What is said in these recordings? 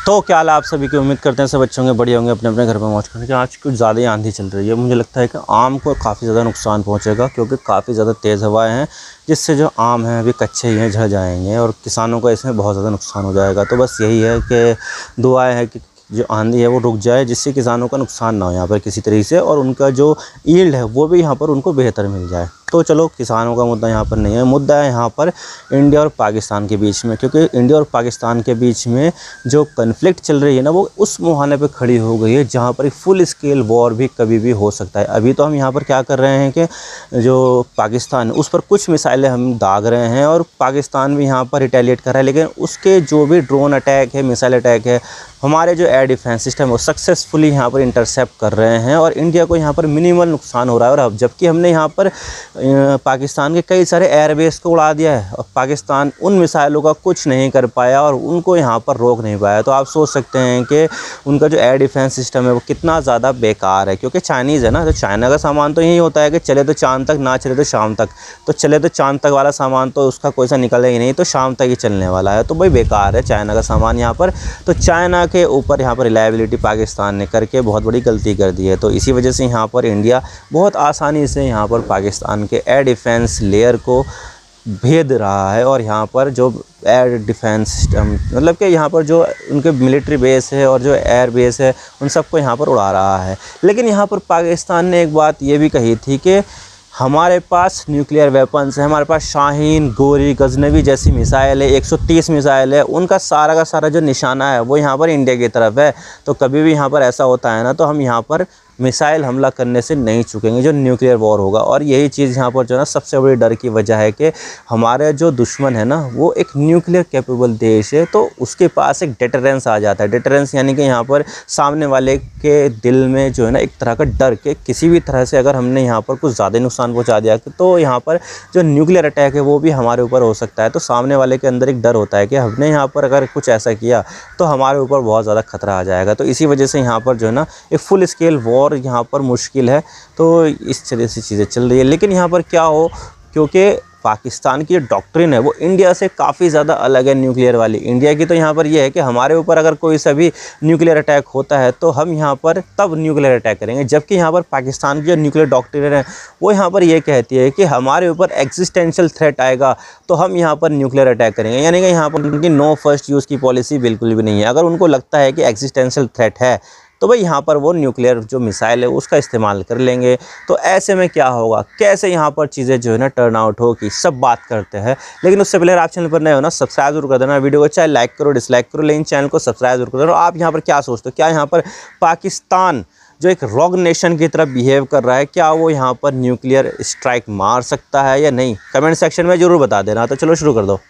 तो क्या हाल है आप सभी की। उम्मीद करते हैं सब अच्छे होंगे, बढ़िया होंगे, अपने अपने घर पर मौज करने के। आज कुछ ज़्यादा ही आंधी चल रही है। मुझे लगता है कि आम को काफ़ी ज़्यादा नुकसान पहुंचेगा, क्योंकि काफ़ी ज़्यादा तेज़ हवाएं हैं, जिससे जो आम हैं अभी कच्चे ही हैं, झड़ जाएंगे और किसानों को इसमें बहुत ज़्यादा नुकसान हो जाएगा। तो बस यही है कि दुआएँ है कि जो आंधी है वो रुक जाए, जिससे किसानों का नुकसान ना हो यहाँ पर किसी तरीके से, और उनका जो यील्ड है वो भी यहाँ पर उनको बेहतर मिल जाए। तो चलो, किसानों का मुद्दा यहाँ पर नहीं है, मुद्दा है यहाँ पर इंडिया और पाकिस्तान के बीच में। क्योंकि इंडिया और पाकिस्तान के बीच में जो कन्फ्लिक्ट चल रही है ना, वो उस मुहाने पे खड़ी हो गई है जहाँ पर फुल स्केल वॉर भी कभी भी हो सकता है। अभी तो हम यहाँ पर क्या कर रहे हैं कि जो पाकिस्तान उस पर कुछ मिसाइलें हम दाग रहे हैं, और पाकिस्तान भी यहाँ पर रिटेलिएट कर रहा है, लेकिन उसके जो भी ड्रोन अटैक है, मिसाइल अटैक है, हमारे जो एयर डिफेंस सिस्टम है वो सक्सेसफुली यहाँ पर इंटरसेप्ट कर रहे हैं, और इंडिया को यहाँ पर मिनिमल नुकसान हो रहा है। और अब जबकि हमने यहाँ पर पाकिस्तान के कई सारे एयरबेस को उड़ा दिया है, और पाकिस्तान उन मिसाइलों का कुछ नहीं कर पाया और उनको यहाँ पर रोक नहीं पाया। तो आप सोच सकते हैं कि उनका जो एयर डिफेंस सिस्टम है वो कितना ज़्यादा बेकार है। क्योंकि चाइनीज़ है ना, तो चाइना का सामान तो यही होता है कि चले तो चाँद तक, ना चले तो शाम तक। तो चले तो चाँद तक वाला सामान तो उसका कोई सा निकले ही नहीं, तो शाम तक ही चलने वाला है। तो भाई बेकार है चाइना का सामान यहाँ पर। तो चाइना के ऊपर यहाँ पर रिलायबिलिटी पाकिस्तान ने करके बहुत बड़ी गलती कर दी है। तो इसी वजह से यहाँ पर इंडिया बहुत आसानी से यहाँ पर पाकिस्तान के एयर डिफेंस लेयर को भेद रहा है, और यहाँ पर जो एयर डिफेंस सिस्टम, मतलब कि यहाँ पर जो उनके मिलिट्री बेस है और जो एयर बेस है, उन सबको यहाँ पर उड़ा रहा है। लेकिन यहाँ पर पाकिस्तान ने एक बात ये भी कही थी कि हमारे पास न्यूक्लियर वेपन्स है, हमारे पास शाहीन, गोरी, गजनवी जैसी मिसाइल है, 130 मिसाइल है, उनका सारा का सारा जो निशाना है वो यहाँ पर इंडिया की तरफ है। तो कभी भी यहाँ पर ऐसा होता है ना, तो हम यहाँ पर मिसाइल हमला करने से नहीं चूकेंगे, जो न्यूक्लियर वॉर होगा। और यही चीज़ यहाँ पर जो है ना सबसे बड़ी डर की वजह है कि हमारे जो दुश्मन है ना वो एक न्यूक्लियर कैपेबल देश है, तो उसके पास एक डिटरेंस आ जाता है। डिटरेंस यानी कि यहाँ पर सामने वाले के दिल में जो है ना एक तरह का डर के किसी भी तरह से अगर हमने यहाँ पर कुछ ज़्यादा नुकसान पहुँचा दिया तो यहाँ पर जो न्यूक्लियर अटैक है वो भी हमारे ऊपर हो सकता है। तो सामने वाले के अंदर एक डर होता है कि हमने यहाँ पर अगर कुछ ऐसा किया तो हमारे ऊपर बहुत ज़्यादा खतरा आ जाएगा। तो इसी वजह से यहाँ पर जो है ना एक फुल स्केल वॉर यहाँ पर मुश्किल है। तो इस तरह से चीज़ें चल रही है। लेकिन यहाँ पर क्या हो, क्योंकि पाकिस्तान की जो डॉक्ट्रिन है वो इंडिया से काफ़ी ज़्यादा अलग है न्यूक्लियर वाली। इंडिया की तो यहाँ पर ये है कि हमारे ऊपर अगर कोई सा भी न्यूक्लियर अटैक होता है तो हम यहाँ पर तब न्यूक्लियर अटैक करेंगे, जबकि यहाँ पर पाकिस्तान की जो न्यूक्लियर डॉक्ट्रिन है वो यहाँ पर ये कहती है कि हमारे ऊपर एग्जिस्टेंशियल थ्रेट आएगा तो हम यहाँ पर न्यूक्लियर अटैक करेंगे। यानी कि यहाँ पर उनकी नो फर्स्ट यूज़ की पॉलिसी बिल्कुल भी नहीं है। अगर उनको लगता है कि एग्जिस्टेंशियल थ्रेट है तो भाई यहाँ पर वो न्यूक्लियर जो मिसाइल है उसका इस्तेमाल कर लेंगे। तो ऐसे में क्या होगा, कैसे यहाँ पर चीज़ें जो है ना टर्न आउट होगी, सब बात करते हैं। लेकिन उससे पहले आप चैनल पर नए हो ना, सब्सक्राइब जरूर कर देना। वीडियो को चाहे लाइक करो, डिसलाइक करो, लेकिन चैनल को सब्सक्राइब जरूर कर देना। आप यहाँ पर क्या सोचते हो, क्या यहाँ पर पाकिस्तान जो एक रॉग नेशन की तरह बिहेव कर रहा है, क्या वो यहाँ पर न्यूक्लियर स्ट्राइक मार सकता है या नहीं? कमेंट सेक्शन में ज़रूर बता देना। तो चलो शुरू कर दो।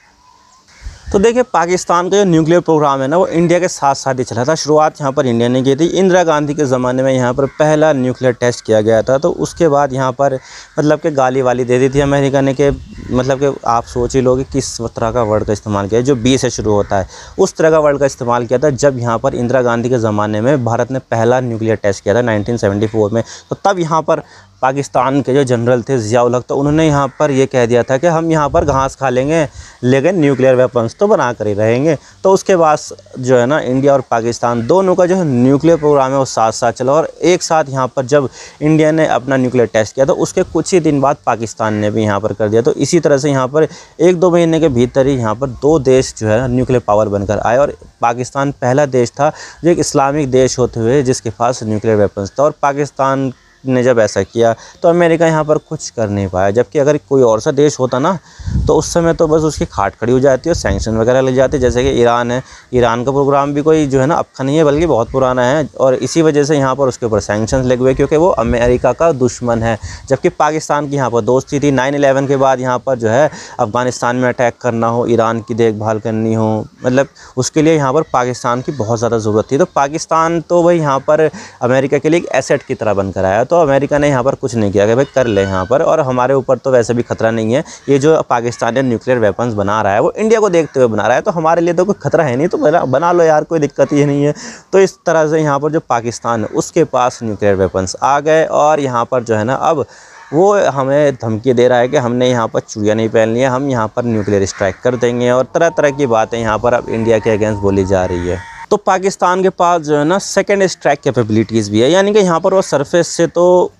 तो देखिए, पाकिस्तान का जो न्यूक्लियर प्रोग्राम है ना वो इंडिया के साथ साथ ही चला था। शुरुआत यहाँ पर इंडिया ने की थी। इंदिरा गांधी के ज़माने में यहाँ पर पहला न्यूक्लियर टेस्ट किया गया था। तो उसके बाद यहाँ पर मतलब कि गाली वाली दे दी थी अमेरिका ने कि मतलब कि आप सोच ही लोगे किस तरह का वर्ड का इस्तेमाल किया, जो बी से शुरू होता है उस तरह का वर्ड का इस्तेमाल किया था जब यहाँ पर इंदिरा गांधी के ज़माने में भारत ने पहला न्यूक्लियर टेस्ट किया था 1974 में। तो तब यहाँ पर पाकिस्तान के जो जनरल थे ज़िया उल हक, तो उन्होंने यहाँ पर ये कह दिया था कि हम यहाँ पर घास खा लेंगे लेकिन न्यूक्लियर वेपन्स तो बना कर ही रहेंगे। तो उसके बाद जो है ना इंडिया और पाकिस्तान दोनों का जो है न्यूक्लियर प्रोग्राम है वो साथ साथ चला, और एक साथ यहाँ पर जब इंडिया ने अपना न्यूक्लियर टेस्ट किया तो उसके कुछ ही दिन बाद पाकिस्तान ने भी यहाँ पर कर दिया। तो इसी तरह से यहाँ पर 1-2 महीने के भीतर ही यहाँ पर 2 देश जो है न्यूक्लियर पावर बनकर आए, और पाकिस्तान पहला देश था जो एक इस्लामिक देश होते हुए जिसके पास न्यूक्लियर वेपन्स था। और पाकिस्तान ने जब ऐसा किया तो अमेरिका यहाँ पर कुछ कर नहीं पाया। जबकि अगर कोई और सा देश होता ना तो उस समय तो बस उसकी खाट खड़ी हो जाती है और सैंक्शन वगैरह लग जाते। जैसे कि ईरान है, ईरान का प्रोग्राम भी कोई जो है ना अब का नहीं है बल्कि बहुत पुराना है, और इसी वजह से यहाँ पर उसके ऊपर सैंक्शन लगे हुए क्योंकि वो अमेरिका का दुश्मन है। जबकि पाकिस्तान की यहाँ पर दोस्ती थी। 9/11 के बाद यहाँ पर जो है अफ़गानिस्तान में अटैक करना हो, ईरान की देखभाल करनी हो, मतलब उसके लिए यहाँ पर पाकिस्तान की बहुत ज़्यादा ज़रूरत थी। तो पाकिस्तान तो भाई यहाँ पर अमेरिका के लिए एक एसेट की तरह बनकर आया। तो अमेरिका ने यहाँ पर कुछ नहीं किया कि भाई कर ले यहाँ पर, और हमारे ऊपर तो वैसे भी खतरा नहीं है। ये जो पाकिस्तान ने न्यूक्लियर वेपन्स बना रहा है वो इंडिया को देखते हुए बना रहा है, तो हमारे लिए तो कोई खतरा है नहीं, तो बना लो यार, कोई दिक्कत ही नहीं है। तो इस तरह से यहाँ पर जो पाकिस्तान है उसके पास न्यूक्लियर वेपन्स आ गए, और यहाँ पर जो है ना अब वो हमें धमकी दे रहा है कि हमने यहाँ पर चूड़ियाँ नहीं पहननी है, हम यहाँ पर न्यूक्लियर स्ट्राइक कर देंगे, और तरह तरह की बातें यहाँ पर अब इंडिया के अगेंस्ट बोली जा रही है। तो पाकिस्तान के पास जो है ना सेकंड स्ट्राइक कैपेबिलिटीज़ भी है, यानी कि यहाँ पर वो सरफेस से तो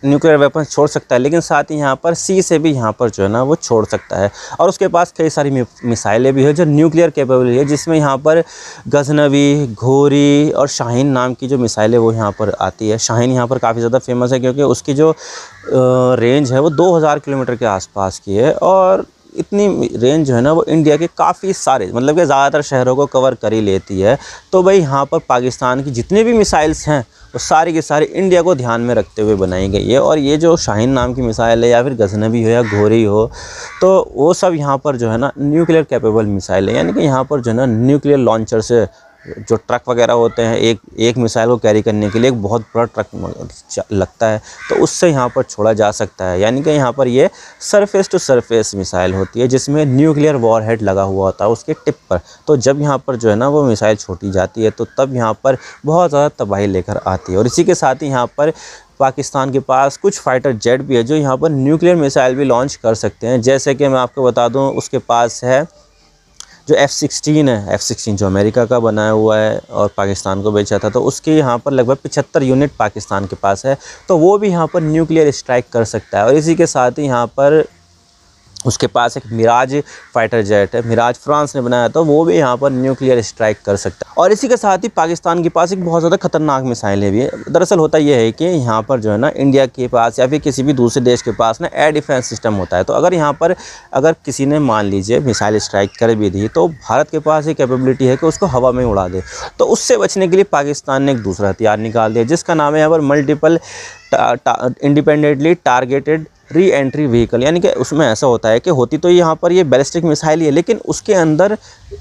न्यूक्लियर वेपन छोड़ सकता है, लेकिन साथ ही यहाँ पर सी से भी यहाँ पर जो है ना वो छोड़ सकता है। और उसके पास कई सारी मिसाइलें भी है जो न्यूक्लियर कैपेबल है, जिसमें यहाँ पर गजनवी, घोरी और शाहीन नाम की जो मिसाइलें वो यहाँ पर आती है। शाहीन यहाँ पर काफ़ी ज़्यादा फेमस है क्योंकि उसकी जो रेंज है वो 2000 किलोमीटर के आसपास की है, और इतनी रेंज जो है ना वो इंडिया के काफ़ी सारे मतलब कि ज़्यादातर शहरों को कवर कर ही लेती है। तो भाई यहाँ पर पाकिस्तान की जितनी भी मिसाइल्स हैं वो सारी की सारी इंडिया को ध्यान में रखते हुए बनाई गई है। और ये जो शाहीन नाम की मिसाइल है या फिर गजनवी हो या घोरी हो, तो वो सब यहाँ पर जो है ना न्यूक्लियर कैपेबल मिसाइल है, यानी कि यहाँ पर जो है ना न्यूक्लियर लॉन्चर से जो ट्रक वगैरह होते हैं, एक मिसाइल को कैरी करने के लिए एक बहुत बड़ा ट्रक लगता है, तो उससे यहाँ पर छोड़ा जा सकता है। यानी कि यहाँ पर ये सरफेस टू सरफेस मिसाइल होती है जिसमें न्यूक्लियर वॉरहेड लगा हुआ होता है उसके टिप पर। तो जब यहाँ पर जो है ना वो मिसाइल छोड़ी जाती है तो तब यहाँ पर बहुत ज़्यादा तबाही लेकर आती है। और इसी के साथ ही यहाँ पर पाकिस्तान के पास कुछ फाइटर जेट भी है जो यहाँ पर न्यूक्लियर मिसाइल भी लॉन्च कर सकते हैं। जैसे कि मैं आपको बता दूँ, उसके पास है जो F-16 है, F-16 जो अमेरिका का बनाया हुआ है और पाकिस्तान को बेचा था, तो उसके यहाँ पर लगभग 75 यूनिट पाकिस्तान के पास है, तो वो भी यहाँ पर न्यूक्लियर स्ट्राइक कर सकता है। और इसी के साथ ही यहाँ पर उसके पास एक मिराज फाइटर जेट है, मिराज फ्रांस ने बनाया, तो वो भी यहाँ पर न्यूक्लियर स्ट्राइक कर सकता है। और इसी के साथ ही पाकिस्तान के पास एक बहुत ज़्यादा खतरनाक मिसाइलें भी है। दरअसल होता यह है कि यहाँ पर जो है ना इंडिया के पास या फिर किसी भी दूसरे देश के पास ना एयर डिफेंस सिस्टम होता है। तो अगर यहाँ पर अगर किसी ने मान लीजिए मिसाइल स्ट्राइक कर भी दी, तो भारत के पास ये कैपेबिलिटी है कि उसको हवा में उड़ा दे। तो उससे बचने के लिए पाकिस्तान ने एक दूसरा हथियार निकाल दिया जिसका नाम है यहाँ पर multiple independently targeted re entry vehicle. यानी कि उसमें ऐसा होता है कि होती तो यहाँ पर ये बैलिस्टिक मिसाइल ही है, लेकिन उसके अंदर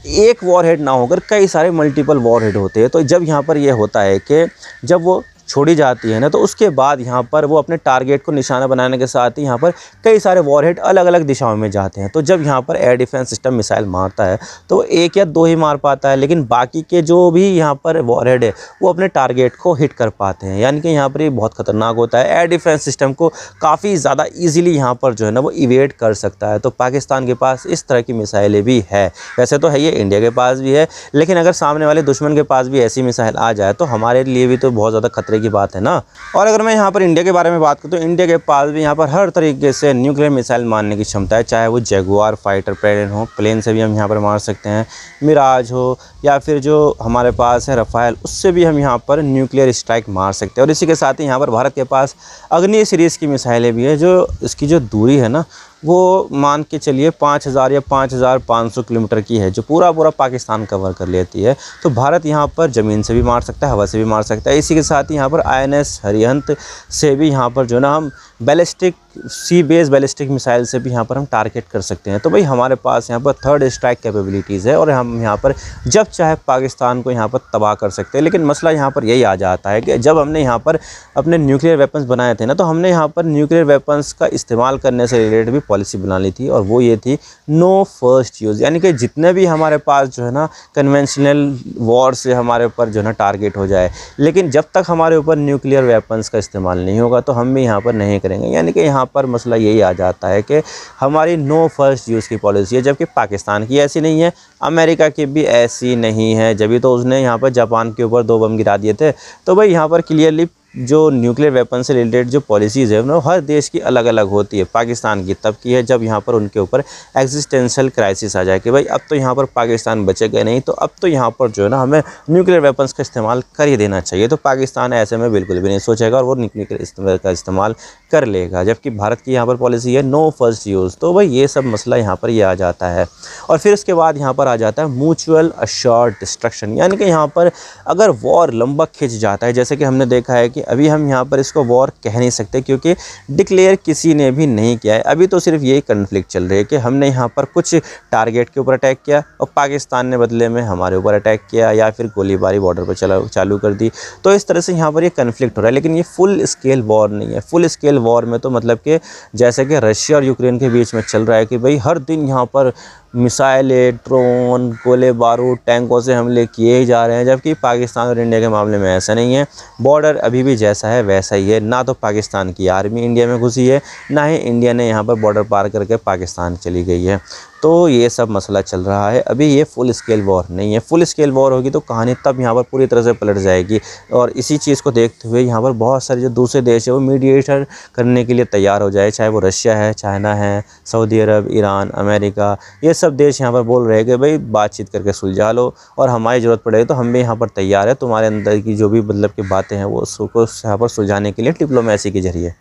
एक वॉरहेड ना होकर कई सारे मल्टीपल वॉरहेड होते हैं। तो जब यहाँ पर ये होता है कि जब वो छोड़ी जाती है ना, तो उसके बाद यहाँ पर वो अपने टारगेट को निशाना बनाने के साथ ही यहाँ पर कई सारे वॉरहेड अलग अलग दिशाओं में जाते हैं। तो जब यहाँ पर एयर डिफेंस सिस्टम मिसाइल मारता है तो वो एक या दो ही मार पाता है, लेकिन बाकी के जो भी यहाँ पर वॉरहेड है वो अपने टारगेट को हिट कर पाते हैं। यानी कि यहाँ पर ये बहुत खतरनाक होता है, एयर डिफेंस सिस्टम को काफ़ी ज़्यादा ईजिली यहाँ पर जो है ना वो इवेट कर सकता है। तो पाकिस्तान के पास इस तरह की मिसाइलें भी है। वैसे तो है ये इंडिया के पास भी है, लेकिन अगर सामने वाले दुश्मन के पास भी ऐसी मिसाइल आ जाए तो हमारे लिए भी तो बहुत ज़्यादा खतरे की बात है ना। और अगर मैं यहाँ पर इंडिया के बारे में बात करूँ तो इंडिया के पास भी यहाँ पर हर तरीके से न्यूक्लियर मिसाइल मारने की क्षमता है, चाहे वो जगुआर फाइटर प्लेन हो, प्लेन से भी हम यहाँ पर मार सकते हैं, मिराज हो, या फिर जो हमारे पास है रफ़ाल, उससे भी हम यहाँ पर न्यूक्लियर स्ट्राइक मार सकते हैं। और इसी के साथ ही यहाँ पर भारत के पास अग्नि सीरीज़ की मिसाइलें भी है, जो इसकी जो दूरी है ना वो मान के चलिए 5000 या 5500 किलोमीटर की है, जो पूरा पाकिस्तान कवर कर लेती है। तो भारत यहाँ पर ज़मीन से भी मार सकता है, हवा से भी मार सकता है। इसी के साथ ही यहाँ पर INS अरिहंत से भी यहाँ पर जो ना हम बैलिस्टिक सी बेस बैलिस्टिक मिसाइल से भी यहाँ पर हम टारगेट कर सकते हैं। तो भाई हमारे पास यहाँ पर थर्ड स्ट्राइक कैपेबिलिटीज़ है और हम यहाँ पर जब चाहे पाकिस्तान को यहाँ पर तबाह कर सकते हैं। लेकिन मसला यहाँ पर यही आ जाता है कि जब हमने यहाँ पर अपने न्यूक्लियर वेपन्स बनाए थे ना, तो हमने यहाँ पर न्यूक्लियर वेपन्स का इस्तेमाल करने से रिलेटेड भी पॉलिसी बना ली थी, और वो ये थी नो फर्स्ट यूज़। यानी कि जितने भी हमारे पास जो है ना कन्वेंशनल वॉर से हमारे ऊपर जो है ना टारगेट हो जाए, लेकिन जब तक हमारे ऊपर न्यूक्लियर वेपन्स का इस्तेमाल नहीं होगा तो हम भी यहाँ पर नहीं करेंगे। यानी कि यहाँ पर मसला यही आ जाता है कि हमारी नो फर्स्ट यूज़ की पॉलिसी है, जबकि पाकिस्तान की ऐसी नहीं है, अमेरिका की भी ऐसी नहीं है। जब तो उसने यहाँ पर जापान के ऊपर 2 बम गिरा दिए थे। तो भाई यहाँ पर क्लियरली जो न्यूक्लियर वेपन से रिलेटेड जो पॉलिसीज़ है वो हर देश की अलग अलग होती है। पाकिस्तान की तब की है जब यहाँ पर उनके ऊपर एग्जिस्टेंशियल क्राइसिस आ जाए कि भाई अब तो यहाँ पर पाकिस्तान बचेगा नहीं, तो अब तो यहाँ पर जो है ना हमें न्यूक्लियर वेपन्स का इस्तेमाल कर ही देना चाहिए। तो पाकिस्तान ऐसे में बिल्कुल भी नहीं सोचेगा और वो न्यूक्लियर का इस्तेमाल कर लेगा, जबकि भारत की यहाँ पर पॉलिसी है नो फर्स्ट यूज़। तो भाई ये सब मसला यहाँ पर ये आ जाता है। और फिर उसके बाद यहाँ पर आ जाता है म्यूचुअल अश्योर्ड डिस्ट्रक्शन। यानी कि यहाँ पर अगर वॉर लंबा खिंच जाता है, जैसे कि हमने देखा है कि अभी हम यहाँ पर इसको वॉर कह नहीं सकते क्योंकि डिक्लेयर किसी ने भी नहीं किया है। अभी तो सिर्फ यही कन्फ्लिक्ट चल रही है कि हमने यहाँ पर कुछ टारगेट के ऊपर अटैक किया और पाकिस्तान ने बदले में हमारे ऊपर अटैक किया, या फिर गोलीबारी बॉर्डर पर चालू कर दी। तो इस तरह से यहाँ पर ये कन्फ्लिक्ट हो रहा है, लेकिन ये फुल स्केल वॉर नहीं है। फुल स्केल वॉर में तो मतलब कि जैसे कि रशिया और यूक्रेन के बीच में चल रहा है कि भाई हर दिन यहाँ पर मिसाइलें, ड्रोन, गोले बारूद, टैंकों से हमले किए ही जा रहे हैं, जबकि पाकिस्तान और इंडिया के मामले में ऐसा नहीं है। बॉर्डर अभी भी जैसा है वैसा ही है। ना तो पाकिस्तान की आर्मी इंडिया में घुसी है, ना ही इंडिया ने यहाँ पर बॉर्डर पार करके पाकिस्तान चली गई है। तो ये सब मसला चल रहा है। अभी ये फुल स्केल वॉर नहीं है। फुल स्केल वॉर होगी तो कहानी तब यहाँ पर पूरी तरह से पलट जाएगी। और इसी चीज़ को देखते हुए यहाँ पर बहुत सारे जो दूसरे देश है वो मीडिएटर करने के लिए तैयार हो जाए, चाहे वो रशिया है, चाइना है, सऊदी अरब, ईरान, अमेरिका, ये सब देश यहाँ पर बोल रहे हैं कि भाई बातचीत करके सुलझा लो, और हमारी ज़रूरत पड़ेगी तो हम भी यहाँ पर तैयार है तुम्हारे अंदर की जो भी मतलब की बातें हैं वो उसको यहाँ पर सुलझाने के लिए डिप्लोमेसी के जरिए।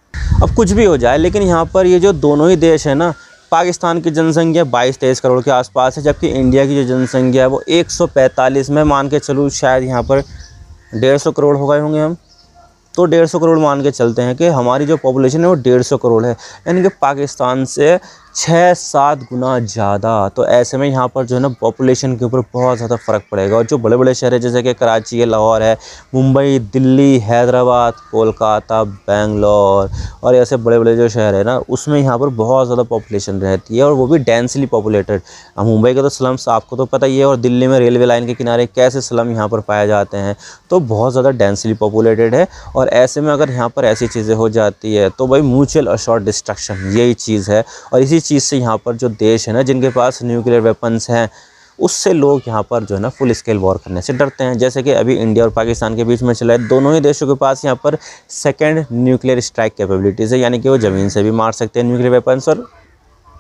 अब कुछ भी हो जाए, लेकिन यहाँ पर ये जो दोनों ही देश है ना, पाकिस्तान की जनसंख्या 22-23 करोड़ के आसपास है, जबकि इंडिया की जो जनसंख्या है वो 145 में, मान के चलूँ शायद यहाँ पर 150 करोड़ हो गए होंगे हम, तो 150 करोड़ मान के चलते हैं कि हमारी जो पॉपुलेशन है वो 150 करोड़ है, यानी कि पाकिस्तान से 6-7 गुना ज़्यादा। तो ऐसे में यहाँ पर जो है ना पॉपुलेशन के ऊपर बहुत ज़्यादा फ़र्क पड़ेगा। और जो बड़े बड़े शहर है जैसे कि कराची है, लाहौर है, मुंबई, दिल्ली, हैदराबाद, कोलकाता, बेंगलोर, और ऐसे बड़े बड़े जो शहर है ना, उसमें यहाँ पर बहुत ज़्यादा पॉपुलेशन रहती है, और वो भी डेंसली पॉपुलेटेड। मुंबई के तो स्लम्स आपको तो पता ही है, और दिल्ली में रेलवे लाइन के किनारे कैसे स्लम यहाँ पर पाए जाते हैं, तो बहुत ज़्यादा डेंसली पॉपुलेटेड है। और ऐसे में अगर यहाँ पर ऐसी चीज़ें हो जाती है तो भाई म्यूचुअल अश्योर्ड डिस्ट्रक्शन यही चीज़ है। और इसी चीज़ से यहाँ पर जो देश है ना जिनके पास न्यूक्लियर वेपन्स हैं, उससे लोग यहाँ पर जो है ना फुल स्केल वॉर करने से डरते हैं। जैसे कि अभी इंडिया और पाकिस्तान के बीच में चला है, दोनों ही देशों के पास यहाँ पर सेकंड न्यूक्लियर स्ट्राइक कैपेबिलिटीज़ है, यानी कि वो ज़मीन से भी मार सकते हैं न्यूक्लियर वेपन्स, और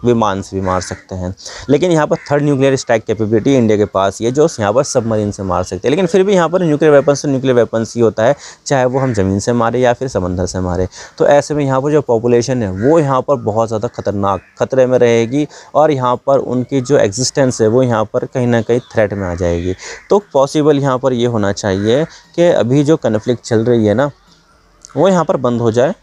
विमान से भी मार सकते हैं। लेकिन यहाँ पर third nuclear strike capability India के पास ये जो यहाँ पर सबमरीन से मार सकते हैं। लेकिन फिर भी यहाँ पर न्यूक्लियर वेपन्स तो न्यूक्लियर वेपन्स ही होता है, चाहे वो हम ज़मीन से मारे या फिर समंदर से मारे। तो ऐसे में यहाँ पर जो पॉपुलेशन है वो यहाँ पर बहुत ज़्यादा खतरनाक खतरे में रहेगी, और यहाँ पर उनकी जो एग्जिस्टेंस है वो यहाँ पर कहीं ना कहीं थ्रेट में आ जाएगी। तो पॉसिबल यहाँ पर ये होना चाहिए कि अभी जो कन्फ्लिक्ट चल रही है ना वो यहाँ पर बंद हो जाए,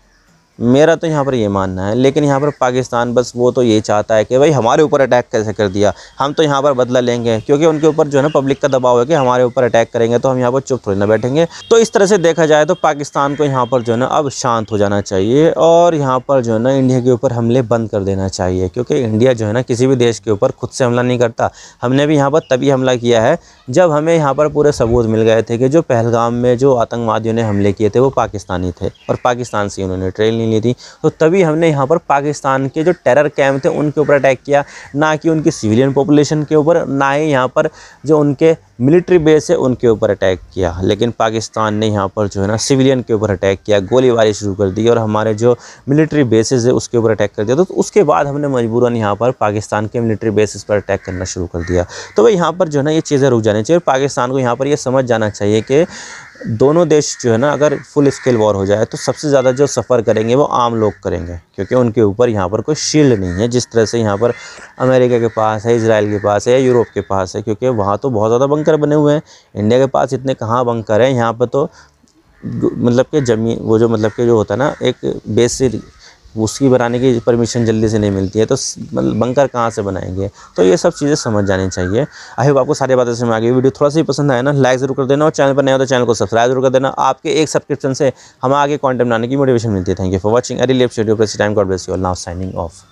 मेरा तो यहाँ पर ये मानना है। लेकिन यहाँ पर पाकिस्तान बस वो तो ये चाहता है कि भाई हमारे ऊपर अटैक कैसे कर दिया, हम तो यहाँ पर बदला लेंगे, क्योंकि उनके ऊपर जो है ना पब्लिक का दबाव है कि हमारे ऊपर अटैक करेंगे तो हम यहाँ पर चुप थोड़ी ना बैठेंगे। तो इस तरह से देखा जाए तो पाकिस्तान को यहाँ पर जो है ना अब शांत हो जाना चाहिए, और यहाँ पर जो है ना इंडिया के ऊपर हमले बंद कर देना चाहिए, क्योंकि इंडिया जो है ना किसी भी देश के ऊपर खुद से हमला नहीं करता। हमने भी यहाँ पर तभी हमला किया है जब हमें यहाँ पर पूरे सबूत मिल गए थे कि जो पहलगाम में जो आतंकवादियों ने हमले किए थे वो पाकिस्तानी थे, और पाकिस्तान से उन्होंने ट्रेनिंग ली थी। तो तभी हमने यहाँ पर पाकिस्तान के जो टेरर कैंप थे उनके ऊपर अटैक किया, ना कि उनकी सिविलियन पॉपुलेशन के ऊपर, ना ही यहाँ पर जो उनके मिलिट्री बेस है उनके ऊपर अटैक किया। लेकिन पाकिस्तान ने यहाँ पर जो है ना सिविलियन के ऊपर अटैक किया, गोलीबारी शुरू कर दी, और हमारे जो मिलिट्री बेसिस है उसके ऊपर अटैक कर दिया। तो उसके बाद हमने मजबूरन यहाँ पर पाकिस्तान के मिलिट्री बेसिस पर अटैक करना शुरू कर दिया। तो भाई यहाँ पर जो है ना ये चीज़ें रुक जानी चाहिए। पाकिस्तान को यहाँ पर ये समझ जाना चाहिए कि दोनों देश जो है ना अगर फुल स्केल वॉर हो जाए तो सबसे ज़्यादा जो सफ़र करेंगे वो आम लोग करेंगे, क्योंकि उनके ऊपर यहाँ पर कोई शील्ड नहीं है जिस तरह से यहाँ पर अमेरिका के पास है, इजराइल के पास है, या यूरोप के पास है, क्योंकि वहाँ तो बहुत ज़्यादा बंकर बने हुए हैं। इंडिया के पास इतने कहाँ बंकर हैं, यहाँ पर तो मतलब कि ज़मीन वो जो मतलब कि जो होता है ना एक बेसिक उसकी बनाने की परमिशन जल्दी से नहीं मिलती है, तो मतलब बंकर कहाँ से बनाएंगे। तो ये सब चीज़ें समझ जानी चाहिए। आई होप आपको सारी बातें समझ आ गई। वीडियो थोड़ा सा ही पसंद आया ना लाइक ज़रूर कर देना, और चैनल पर नया हो तो चैनल को सब्सक्राइब जरूर कर देना। आपके एक सब्सक्रिप्शन से हमें आगे कंटेंट बनाने की मोटिवेशन मिलती है। Thank you for watching. I really appreciate your precious time. God bless you all. Now signing off.